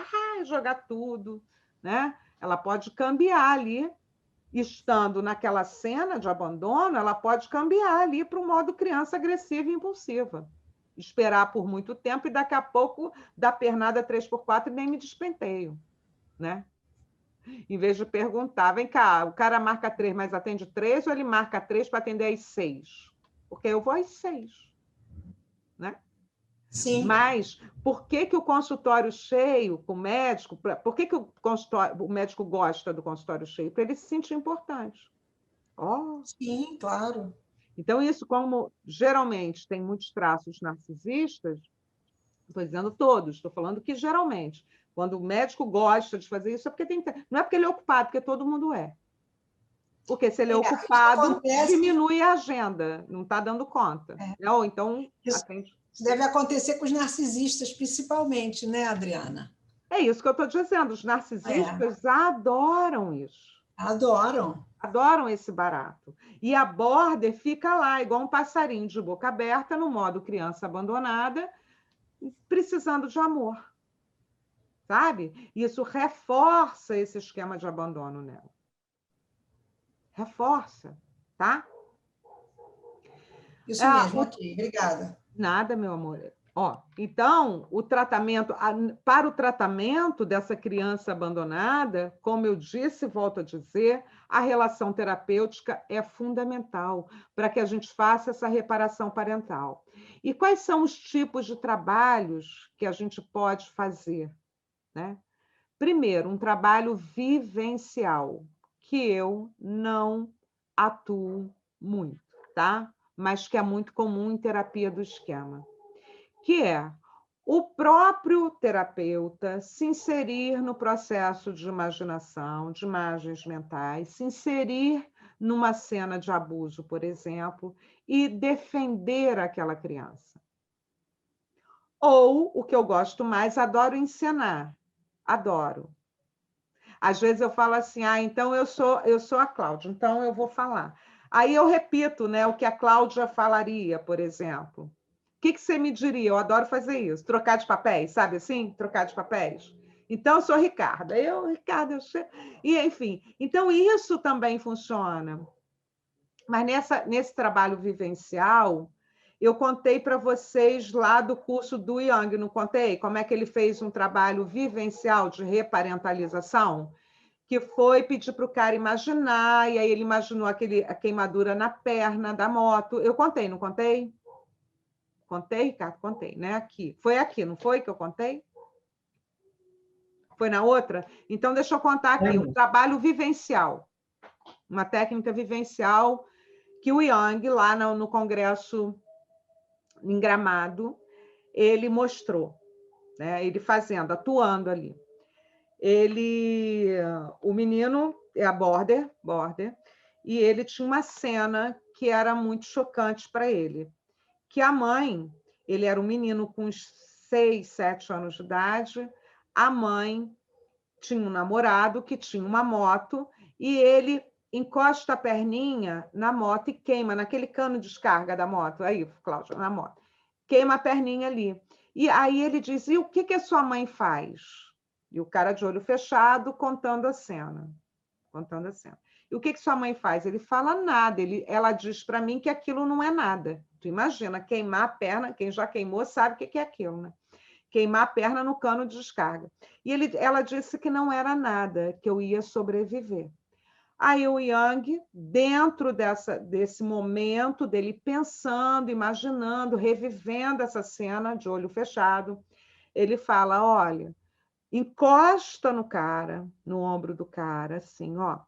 jogar tudo. Né? Ela pode cambiar ali, estando naquela cena de abandono, ela pode cambiar ali para o modo criança agressiva e impulsiva. Esperar por muito tempo e daqui a pouco dar pernada 3x4 e nem me despenteio. Né? Em vez de perguntar, vem cá, o cara marca 3, mas atende 3 ou ele marca 3 para atender às 6? Porque eu vou às 6. Né? Sim. Mas por que o consultório cheio com o médico, por que o médico gosta do consultório cheio? Para ele se sentir importante. Sim, claro. Então, isso, como geralmente tem muitos traços narcisistas, estou dizendo todos, estou falando que geralmente, quando o médico gosta de fazer isso, é porque não é porque ele é ocupado, porque todo mundo é. Porque se ele é ocupado, diminui a agenda, não está dando conta. Ou então, isso deve acontecer com os narcisistas, principalmente, né, Adriana? É isso que eu estou dizendo. Os narcisistas adoram isso. Adoram esse barato. E a border fica lá, igual um passarinho de boca aberta, no modo criança abandonada, precisando de amor. Sabe? Isso reforça esse esquema de abandono nela. Reforça, tá? Isso mesmo, ok. Obrigada. Nada, meu amor. Então, para o tratamento dessa criança abandonada, como eu disse, volto a dizer, a relação terapêutica é fundamental para que a gente faça essa reparação parental. E quais são os tipos de trabalhos que a gente pode fazer? Né? Primeiro, um trabalho vivencial, que eu não atuo muito, tá? Mas que é muito comum em terapia do esquema, que é o próprio terapeuta se inserir no processo de imaginação, de imagens mentais, se inserir numa cena de abuso, por exemplo, e defender aquela criança. Ou, o que eu gosto mais, adoro encenar. Adoro. Às vezes eu falo assim, então eu sou a Cláudia, então eu vou falar. Aí eu repito, né, o que a Cláudia falaria, por exemplo. O que você me diria? Eu adoro fazer isso, trocar de papéis, sabe assim? Trocar de papéis. Então, eu sou Ricarda. E, enfim, então isso também funciona. Mas nesse trabalho vivencial, eu contei para vocês lá do curso do Young, não contei? Como é que ele fez um trabalho vivencial de reparentalização? Que foi pedir para o cara imaginar, e aí ele imaginou a queimadura na perna da moto. Eu contei, não contei? Contei, Ricardo? Contei, né? Aqui. Foi aqui, não foi que eu contei? Foi na outra? Então, deixa eu contar aqui. Um trabalho vivencial. Uma técnica vivencial que o Young, lá no congresso em Gramado, ele mostrou, né? Ele fazendo, atuando ali. O menino é a border, e ele tinha uma cena que era muito chocante para ele, que a mãe, ele era um menino com uns 6, 7 anos de idade, a mãe tinha um namorado que tinha uma moto e ele encosta a perninha na moto e queima, naquele cano de descarga da moto, aí, Cláudia, na moto, queima a perninha ali. E aí ele diz, e o que a sua mãe faz? E o cara de olho fechado contando a cena. Contando a cena. E o que sua mãe faz? Ele fala nada. Ela diz para mim que aquilo não é nada. Tu imagina, queimar a perna, quem já queimou sabe o que é aquilo, né? Queimar a perna no cano de descarga. E ela disse que não era nada, que eu ia sobreviver. Aí o Young, dentro desse momento dele pensando, imaginando, revivendo essa cena de olho fechado, ele fala, olha, encosta no cara, no ombro do cara, assim, ó.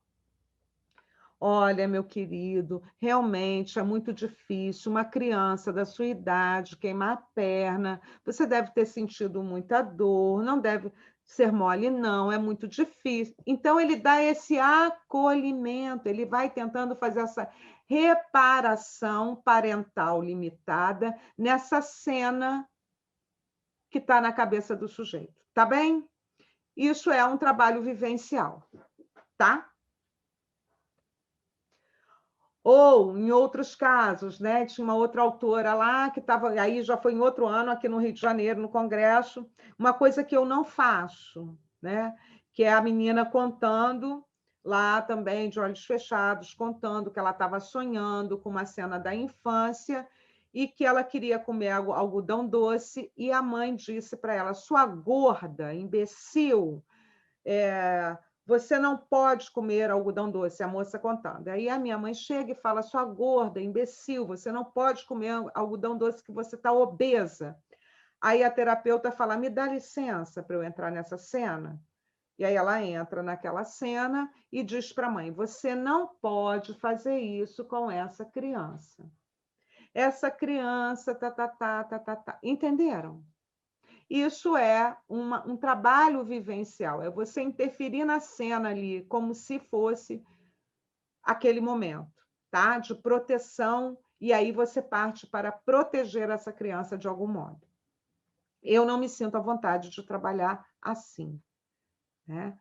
Olha, meu querido, realmente é muito difícil uma criança da sua idade queimar a perna. Você deve ter sentido muita dor, não deve ser mole, não, é muito difícil. Então, ele dá esse acolhimento, ele vai tentando fazer essa reparação parental limitada nessa cena que está na cabeça do sujeito. Tá bem? Isso é um trabalho vivencial, tá? Ou, em outros casos, né, tinha uma outra autora lá que estava, aí já foi em outro ano, aqui no Rio de Janeiro, no Congresso, uma coisa que eu não faço, né, que é a menina contando, lá também, de olhos fechados, contando que ela estava sonhando com uma cena da infância e que ela queria comer algodão doce, e a mãe disse para ela, sua gorda, imbecil, você não pode comer algodão doce, a moça contando. Aí a minha mãe chega e fala, sua gorda, imbecil, você não pode comer algodão doce que você está obesa. Aí a terapeuta fala, me dá licença para eu entrar nessa cena? E aí ela entra naquela cena e diz para a mãe, você não pode fazer isso com essa criança. Essa criança, tá. Entenderam? Isso é um trabalho vivencial, é você interferir na cena ali, como se fosse aquele momento, tá? De proteção, e aí você parte para proteger essa criança de algum modo. Eu não me sinto à vontade de trabalhar assim, né?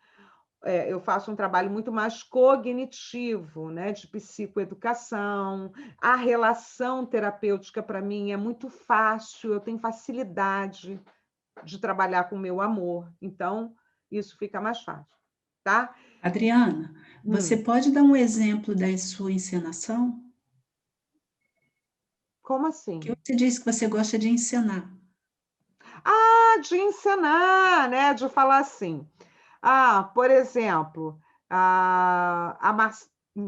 Eu faço um trabalho muito mais cognitivo, né? De psicoeducação. A relação terapêutica, para mim, é muito fácil, eu tenho facilidade de trabalhar com o meu amor. Então, isso fica mais fácil, tá? Adriana, você pode dar um exemplo da sua encenação? Como assim? Que você disse que você gosta de encenar. De encenar, né? De falar assim. Por exemplo,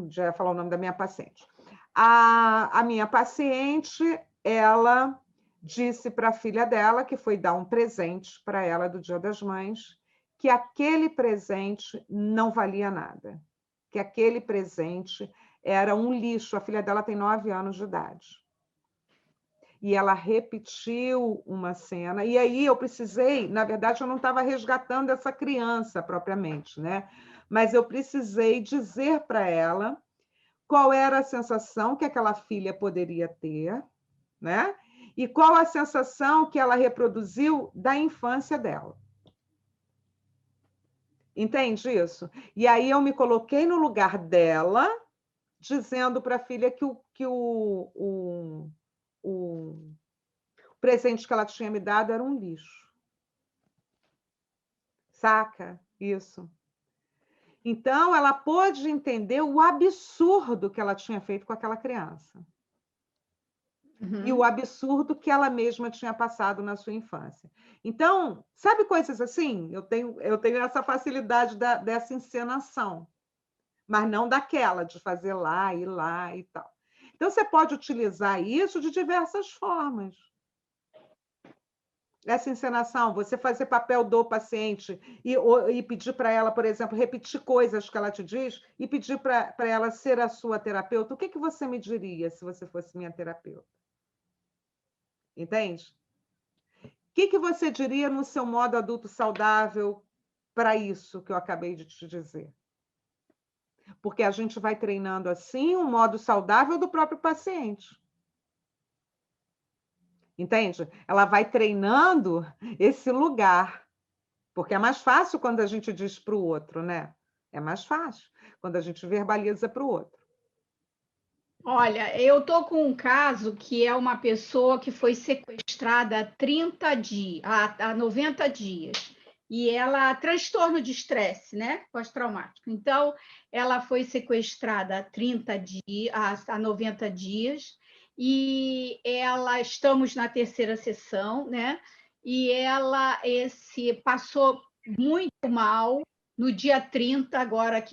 já ia falar o nome da minha paciente. A minha paciente, ela disse para a filha dela, que foi dar um presente para ela do Dia das Mães, que aquele presente não valia nada, que aquele presente era um lixo. A filha dela tem 9 anos de idade. E ela repetiu uma cena, e aí eu precisei, na verdade, eu não estava resgatando essa criança propriamente, né? Mas eu precisei dizer para ela qual era a sensação que aquela filha poderia ter, né? E qual a sensação que ela reproduziu da infância dela. Entende isso? E aí eu me coloquei no lugar dela, dizendo para a filha que o presente que ela tinha me dado era um lixo. Saca? Isso. Então, ela pôde entender o absurdo que ela tinha feito com aquela criança. E o absurdo que ela mesma tinha passado na sua infância. Então, sabe coisas assim? Eu tenho essa facilidade dessa encenação, mas não daquela de fazer lá e tal. Então, você pode utilizar isso de diversas formas. Essa encenação, você fazer papel do paciente e pedir para ela, por exemplo, repetir coisas que ela te diz e pedir para ela ser a sua terapeuta. O que você me diria se você fosse minha terapeuta? Entende? O que você diria no seu modo adulto saudável para isso que eu acabei de te dizer? Porque a gente vai treinando assim um modo saudável do próprio paciente. Entende? Ela vai treinando esse lugar. Porque é mais fácil quando a gente diz para o outro, né? É mais fácil quando a gente verbaliza para o outro. Olha, eu tô com um caso que é uma pessoa que foi sequestrada há 30 dias, há 90 dias. E ela, transtorno de estresse, né? Pós-traumático. Então, ela foi sequestrada há 30 dias, há 90 dias, e estamos na terceira sessão, né? E ela passou muito mal no dia 30, agora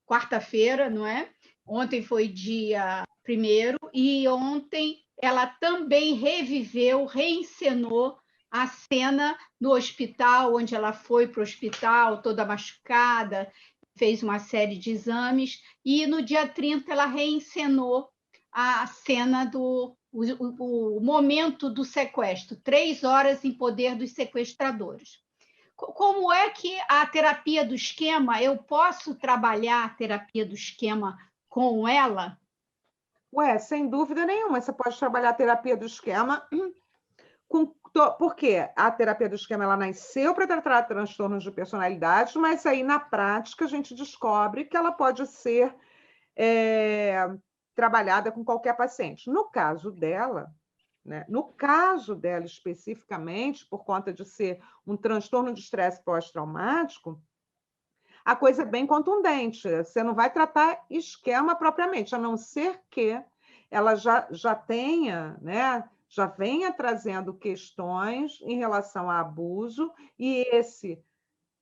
quarta-feira, não é? Ontem foi dia 1º, e ontem ela também reencenou a cena no hospital, onde ela foi para o hospital toda machucada, fez uma série de exames, e no dia 30 ela reencenou a cena o momento do sequestro, 3 horas em poder dos sequestradores. Como é que a terapia do esquema, eu posso trabalhar a terapia do esquema com ela? Sem dúvida nenhuma, você pode trabalhar a terapia do esquema porque a terapia do esquema ela nasceu para tratar transtornos de personalidade, mas aí na prática a gente descobre que ela pode ser trabalhada com qualquer paciente. No caso dela, né? No caso dela especificamente, por conta de ser um transtorno de estresse pós-traumático, a coisa é bem contundente. Você não vai tratar esquema propriamente, a não ser que ela já tenha, né? Já venha trazendo questões em relação a abuso, e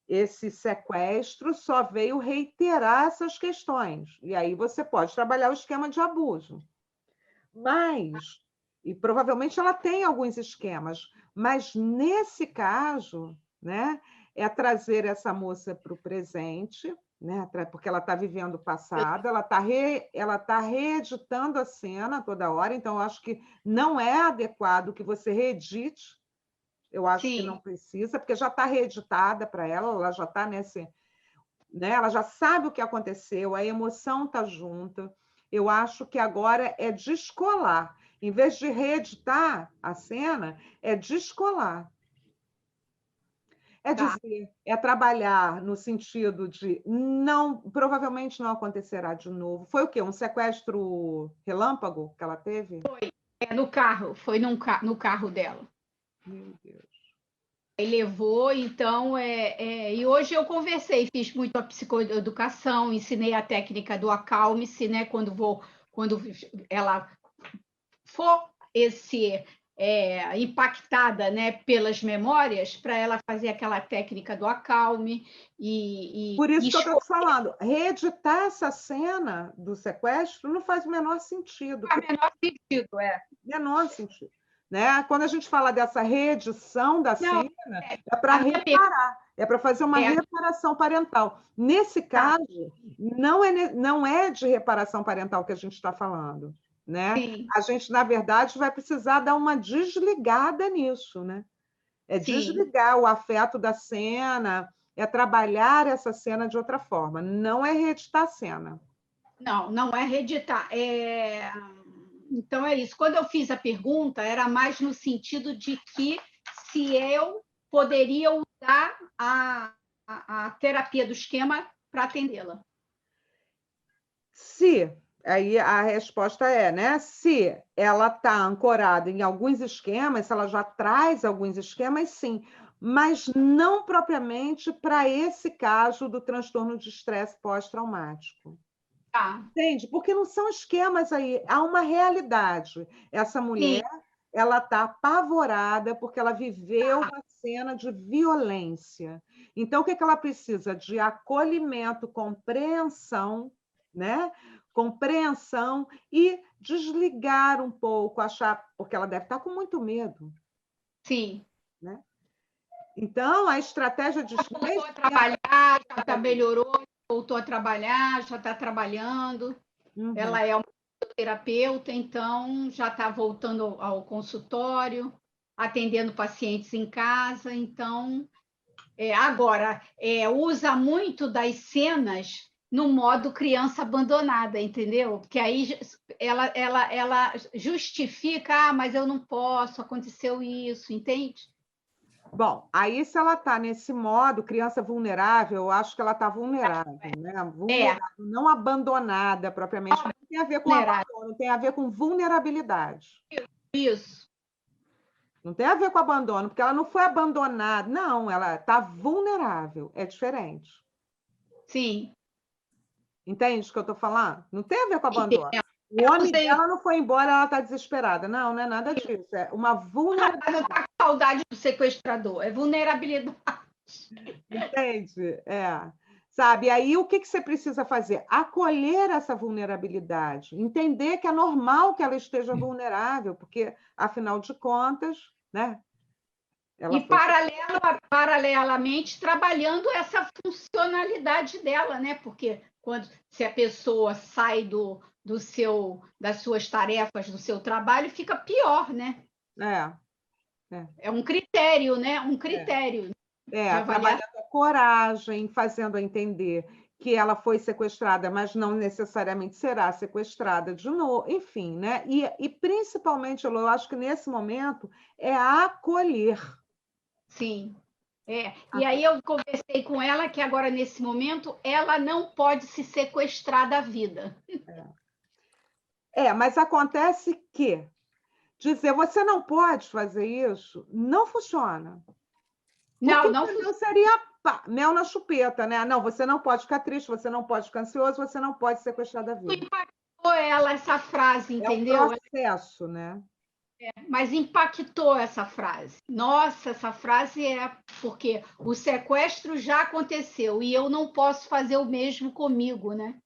esse sequestro só veio reiterar essas questões. E aí você pode trabalhar o esquema de abuso. E provavelmente ela tem alguns esquemas, mas nesse caso, né, é trazer essa moça para o presente, né, porque ela está vivendo o passado, ela tá reeditando a cena toda hora, então eu acho que não é adequado que você reedite, eu acho Sim. que não precisa, porque já está reeditada para ela já está nesse... Né, ela já sabe o que aconteceu, a emoção está junta. Eu acho que agora é descolar. Em vez de reeditar a cena, é descolar. É dizer, é trabalhar no sentido de provavelmente não acontecerá de novo. Foi o quê? Um sequestro relâmpago que ela teve? No carro, foi no carro dela. Meu Deus. Ele levou, então, e hoje eu conversei, fiz muito a psicoeducação, ensinei a técnica do acalme-se, né? Quando ela for impactada, né, pelas memórias, para ela fazer aquela técnica do acalme Por isso que eu estou te falando, reeditar essa cena do sequestro não faz o menor sentido. Faz o menor sentido, Menor sentido. Né? Quando a gente fala dessa reedição da cena, é para reparar. É para fazer uma reparação parental. Nesse caso, não é de reparação parental que a gente está falando, né? Sim. A gente, na verdade, vai precisar dar uma desligada nisso, né? É Sim. desligar o afeto da cena, é trabalhar essa cena de outra forma. Não é reeditar a cena. Não é reeditar. Então, é isso. Quando eu fiz a pergunta, era mais no sentido de que se eu poderia usar a terapia do esquema para atendê-la. Se, aí a resposta é, né? Se ela está ancorada em alguns esquemas, se ela já traz alguns esquemas, sim, mas não propriamente para esse caso do transtorno de estresse pós-traumático. Entende? Porque não são esquemas aí, há uma realidade. Essa mulher, ela está apavorada porque ela viveu uma cena de violência. Então, o que ela precisa? De acolhimento, compreensão, né? Compreensão e desligar um pouco, achar, porque ela deve estar com muito medo. Sim. Né? Então, a estratégia de... Voltou a trabalhar, já melhorou, voltou a trabalhar, já está trabalhando. Uhum. Ela é uma terapeuta, então já está voltando ao consultório, atendendo pacientes em casa. Então, agora, usa muito das cenas no modo criança abandonada, entendeu? Porque aí ela justifica, mas eu não posso, aconteceu isso, entende? Bom, aí se ela está nesse modo, criança vulnerável, eu acho que ela está vulnerável, né? Vulnerável, não abandonada propriamente. Não tem a ver com abandono, tem a ver com vulnerabilidade. Isso. Não tem a ver com abandono, porque ela não foi abandonada. Não, ela está vulnerável. É diferente. Sim. Entende o que eu estou falando? Não tem a ver com abandono. O homem dela não foi embora, ela está desesperada. Não é nada disso. É uma vulnerabilidade. Ela não está com saudade do sequestrador, é vulnerabilidade. Entende? Sabe? Aí o que você precisa fazer? Acolher essa vulnerabilidade, entender que é normal que ela esteja vulnerável, porque, afinal de contas, né? E paralelamente trabalhando essa funcionalidade dela, né? Porque se a pessoa sai das suas tarefas, do seu trabalho, fica pior, né? É um critério, né? Um critério. Trabalhando a coragem, fazendo entender que ela foi sequestrada, mas não necessariamente será sequestrada de novo, enfim, né? E principalmente, eu acho que nesse momento é acolher. Sim. E aí eu conversei com ela que agora, nesse momento, ela não pode se sequestrar da vida. Mas acontece que dizer você não pode fazer isso não funciona. Não seria mel na chupeta, né? Não, você não pode ficar triste, você não pode ficar ansioso, você não pode sequestrar da vida. Impactou ela essa frase, entendeu? É um processo, né? Mas impactou essa frase. Nossa, essa frase porque o sequestro já aconteceu e eu não posso fazer o mesmo comigo, né?